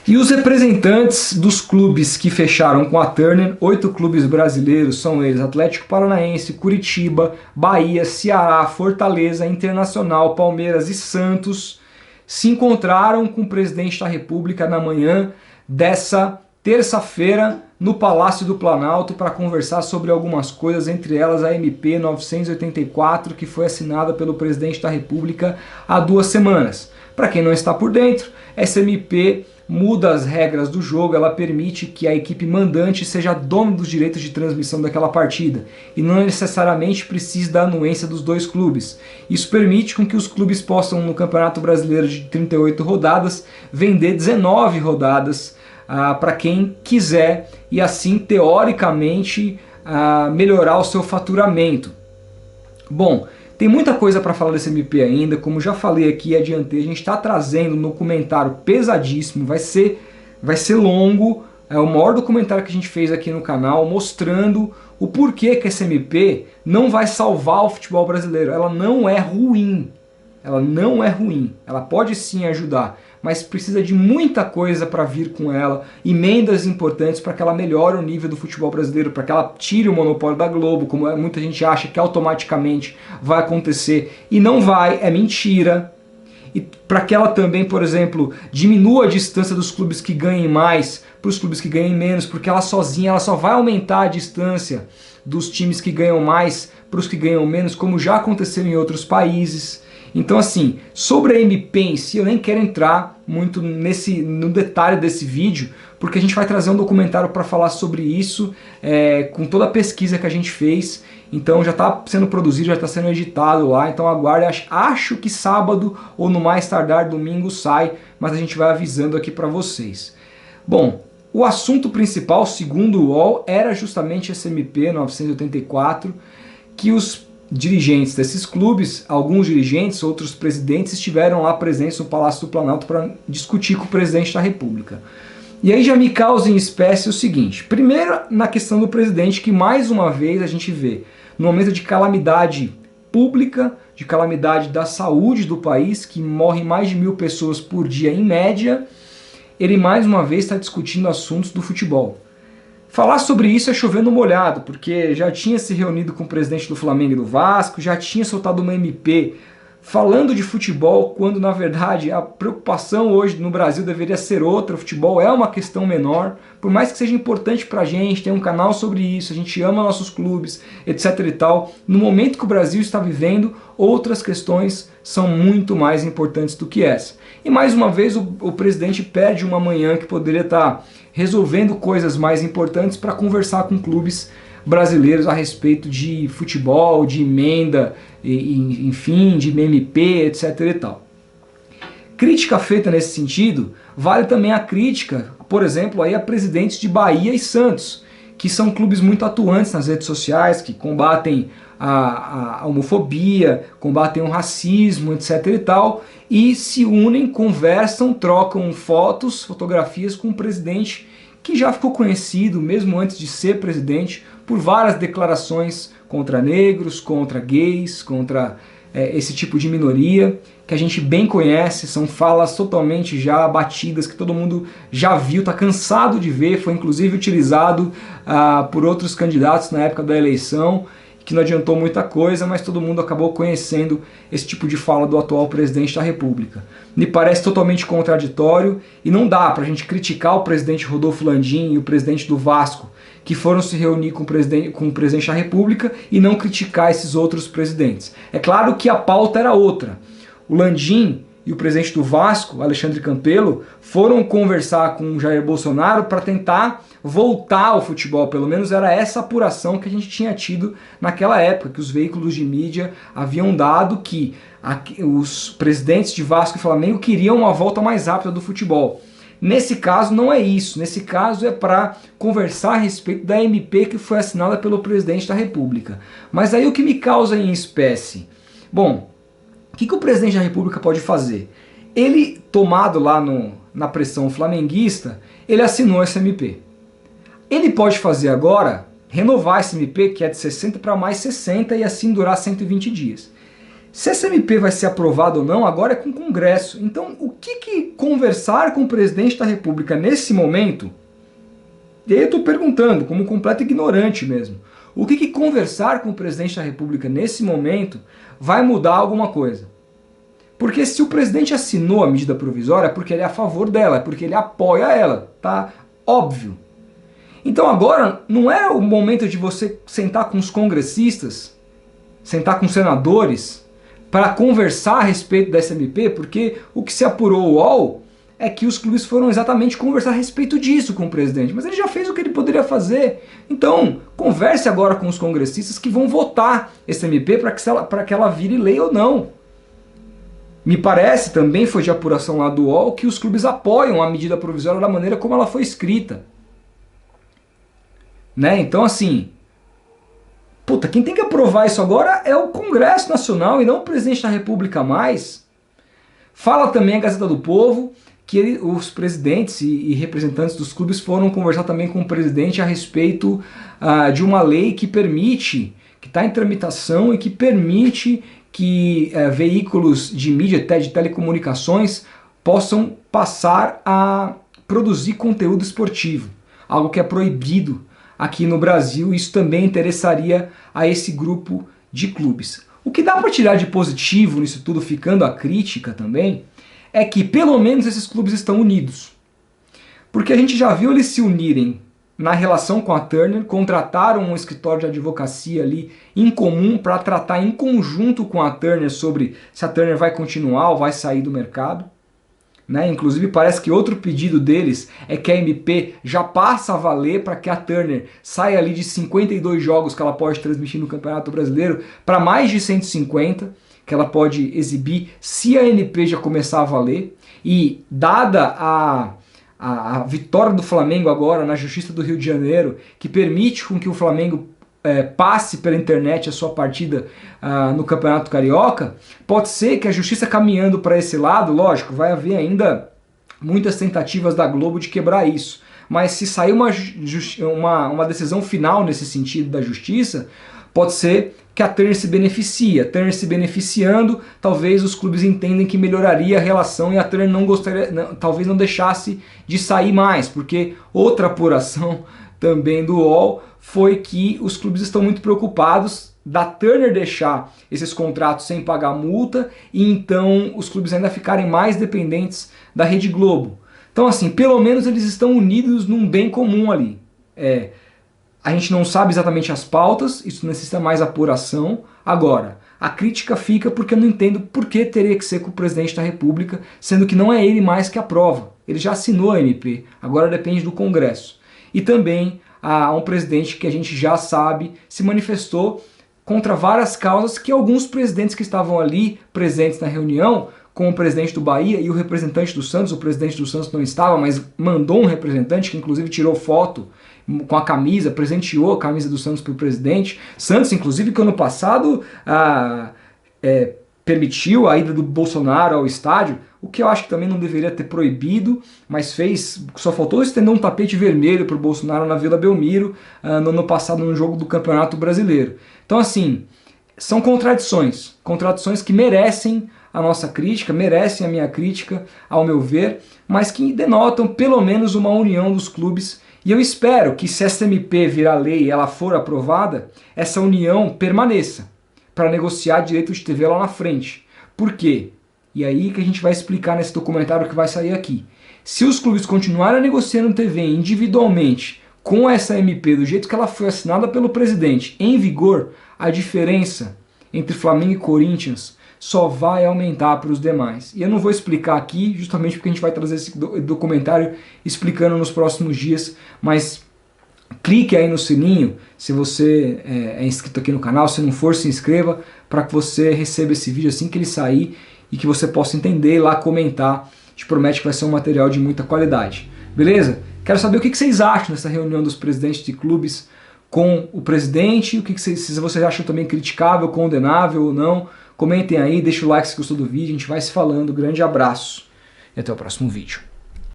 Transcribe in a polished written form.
E os representantes dos clubes que fecharam com a Turner, 8 clubes brasileiros, são eles: Atlético Paranaense, Curitiba, Bahia, Ceará, Fortaleza, Internacional, Palmeiras e Santos, se encontraram com o presidente da República na manhã dessa terça-feira no Palácio do Planalto para conversar sobre algumas coisas, entre elas a MP 984, que foi assinada pelo presidente da República há 2 semanas. Para quem não está por dentro, essa MP muda as regras do jogo, ela permite que a equipe mandante seja dona dos direitos de transmissão daquela partida e não necessariamente precise da anuência dos 2 clubes. Isso permite com que os clubes possam, no Campeonato Brasileiro de 38 rodadas, vender 19 rodadas para quem quiser e assim, teoricamente, melhorar o seu faturamento. Bom, tem muita coisa para falar desse MP ainda, como já falei aqui e adiantei, a gente está trazendo um documentário pesadíssimo, vai ser longo, é o maior documentário que a gente fez aqui no canal, mostrando o porquê que essa MP não vai salvar o futebol brasileiro. Ela não é ruim, ela pode sim ajudar, mas precisa de muita coisa para vir com ela, emendas importantes para que ela melhore o nível do futebol brasileiro, para que ela tire o monopólio da Globo, como muita gente acha que automaticamente vai acontecer, e não vai, é mentira. E para que ela também, por exemplo, diminua a distância dos clubes que ganhem mais para os clubes que ganhem menos, porque ela sozinha ela só vai aumentar a distância dos times que ganham mais para os que ganham menos, como já aconteceu em outros países. Então, assim, sobre a MP em si, eu nem quero entrar muito no detalhe desse vídeo, porque a gente vai trazer um documentário para falar sobre isso, com toda a pesquisa que a gente fez. Então já está sendo produzido, já está sendo editado lá, então aguarde, acho que sábado ou no mais tardar domingo sai, mas a gente vai avisando aqui para vocês. Bom, o assunto principal, segundo o UOL, era justamente esse MP 984, que os dirigentes desses clubes, alguns dirigentes, outros presidentes, estiveram lá presentes no Palácio do Planalto para discutir com o presidente da República. E aí já me causa em espécie o seguinte: primeiro, na questão do presidente, que mais uma vez a gente vê, no momento de calamidade pública, de calamidade da saúde do país, que morrem mais de 1000 pessoas por dia em média, ele mais uma vez está discutindo assuntos do futebol. Falar sobre isso é chover no molhado, porque já tinha se reunido com o presidente do Flamengo e do Vasco, já tinha soltado uma MP falando de futebol, quando na verdade a preocupação hoje no Brasil deveria ser outra. O futebol é uma questão menor, por mais que seja importante pra gente, tem um canal sobre isso, a gente ama nossos clubes, etc e tal. No momento que o Brasil está vivendo, outras questões são muito mais importantes do que essa. E mais uma vez o presidente perde uma manhã que poderia estar resolvendo coisas mais importantes para conversar com clubes brasileiros a respeito de futebol, de emenda, enfim, de MP, etc e tal. Crítica feita nesse sentido, vale também a crítica, por exemplo, aí a presidentes de Bahia e Santos, que são clubes muito atuantes nas redes sociais, que combatem a homofobia, combatem o racismo, etc e tal, e se unem, conversam, trocam fotos, fotografias com o presidente, que já ficou conhecido, mesmo antes de ser presidente, por várias declarações contra negros, contra gays, contra esse tipo de minoria, que a gente bem conhece, são falas totalmente já batidas, que todo mundo já viu, está cansado de ver, foi inclusive utilizado por outros candidatos na época da eleição, que não adiantou muita coisa, mas todo mundo acabou conhecendo esse tipo de fala do atual presidente da República. Me parece totalmente contraditório e não dá para a gente criticar o presidente Rodolfo Landim e o presidente do Vasco, que foram se reunir com o presidente da República, e não criticar esses outros presidentes. É claro que a pauta era outra. O Landim e o presidente do Vasco, Alexandre Campelo, foram conversar com o Jair Bolsonaro para tentar voltar ao futebol. Pelo menos era essa apuração que a gente tinha tido naquela época, que os veículos de mídia haviam dado, que os presidentes de Vasco e Flamengo queriam uma volta mais rápida do futebol. Nesse caso não é isso, nesse caso é para conversar a respeito da MP que foi assinada pelo presidente da República. Mas aí o que me causa em espécie? Bom, o que o presidente da República pode fazer? Ele, tomado lá na pressão flamenguista, ele assinou essa MP. Ele pode fazer agora, renovar essa MP, que é de 60 para mais 60, e assim durar 120 dias. Se essa MP vai ser aprovada ou não, agora é com o Congresso. Então, o que conversar com o presidente da República nesse momento, e aí eu estou perguntando, como um completo ignorante mesmo, o que conversar com o presidente da República nesse momento vai mudar alguma coisa? Porque se o presidente assinou a medida provisória é porque ele é a favor dela, é porque ele apoia ela, tá óbvio. Então agora não é o momento de você sentar com os congressistas, sentar com os senadores, para conversar a respeito dessa MP, porque o que se apurou o UOL é que os clubes foram exatamente conversar a respeito disso com o presidente, mas ele já fez o que ele poderia fazer. Então, converse agora com os congressistas que vão votar essa MP para que ela vire lei ou não. Me parece, também foi de apuração lá do UOL, que os clubes apoiam a medida provisória da maneira como ela foi escrita. Né? Então, assim, puta, quem tem que aprovar isso agora é o Congresso Nacional e não o presidente da República mais. Fala também a Gazeta do Povo que os presidentes e representantes dos clubes foram conversar também com o presidente a respeito de uma lei que permite, que está em tramitação e que permite que veículos de mídia, de telecomunicações, possam passar a produzir conteúdo esportivo, algo que é proibido aqui no Brasil. Isso também interessaria a esse grupo de clubes. O que dá para tirar de positivo nisso tudo, ficando a crítica também, é que pelo menos esses clubes estão unidos. Porque a gente já viu eles se unirem na relação com a Turner, contrataram um escritório de advocacia ali em comum para tratar em conjunto com a Turner sobre se a Turner vai continuar ou vai sair do mercado. Né? Inclusive parece que outro pedido deles é que a MP já passa a valer para que a Turner saia ali de 52 jogos que ela pode transmitir no Campeonato Brasileiro para mais de 150 que ela pode exibir se a MP já começar a valer. E dada a vitória do Flamengo agora na Justiça do Rio de Janeiro, que permite com que o Flamengo passe pela internet a sua partida no Campeonato Carioca, pode ser que a Justiça caminhando para esse lado, lógico, vai haver ainda muitas tentativas da Globo de quebrar isso, mas se sair uma decisão final nesse sentido da Justiça, pode ser que a Turner se beneficie. A Turner se beneficiando, talvez os clubes entendem que melhoraria a relação e a Turner não gostaria, talvez não deixasse de sair mais, porque outra apuração também do UOL foi que os clubes estão muito preocupados da Turner deixar esses contratos sem pagar multa e então os clubes ainda ficarem mais dependentes da Rede Globo. Então assim, pelo menos eles estão unidos num bem comum ali. A gente não sabe exatamente as pautas, isso necessita mais apuração. Agora, a crítica fica porque eu não entendo por que teria que ser com o presidente da República, sendo que não é ele mais que aprova. Ele já assinou a MP, agora depende do Congresso. E também há um presidente que a gente já sabe se manifestou contra várias causas que alguns presidentes que estavam ali presentes na reunião, como o presidente do Bahia e o representante do Santos, o presidente do Santos não estava, mas mandou um representante que inclusive tirou foto com a camisa, presenteou a camisa do Santos para o presidente. Santos, inclusive, que ano passado permitiu a ida do Bolsonaro ao estádio, o que eu acho que também não deveria ter proibido, mas fez, só faltou estender um tapete vermelho para o Bolsonaro na Vila Belmiro no ano passado no jogo do Campeonato Brasileiro. Então assim, são contradições que merecem a nossa crítica, merecem a minha crítica, ao meu ver, mas que denotam pelo menos uma união dos clubes. E eu espero que se essa MP virar lei e ela for aprovada, essa união permaneça para negociar direito de TV lá na frente. Por quê? E aí que a gente vai explicar nesse documentário que vai sair aqui. Se os clubes continuarem negociando TV individualmente com essa MP do jeito que ela foi assinada pelo presidente em vigor, a diferença entre Flamengo e Corinthians só vai aumentar para os demais. E eu não vou explicar aqui, justamente porque a gente vai trazer esse documentário explicando nos próximos dias, mas clique aí no sininho, se você é inscrito aqui no canal, se não for, se inscreva para que você receba esse vídeo assim que ele sair e que você possa entender e lá comentar. A gente promete que vai ser um material de muita qualidade. Beleza? Quero saber o que vocês acham dessa reunião dos presidentes de clubes com o presidente, se vocês acham também criticável, condenável ou não. Comentem aí, deixa o like se gostou do vídeo, a gente vai se falando. Grande abraço e até o próximo vídeo.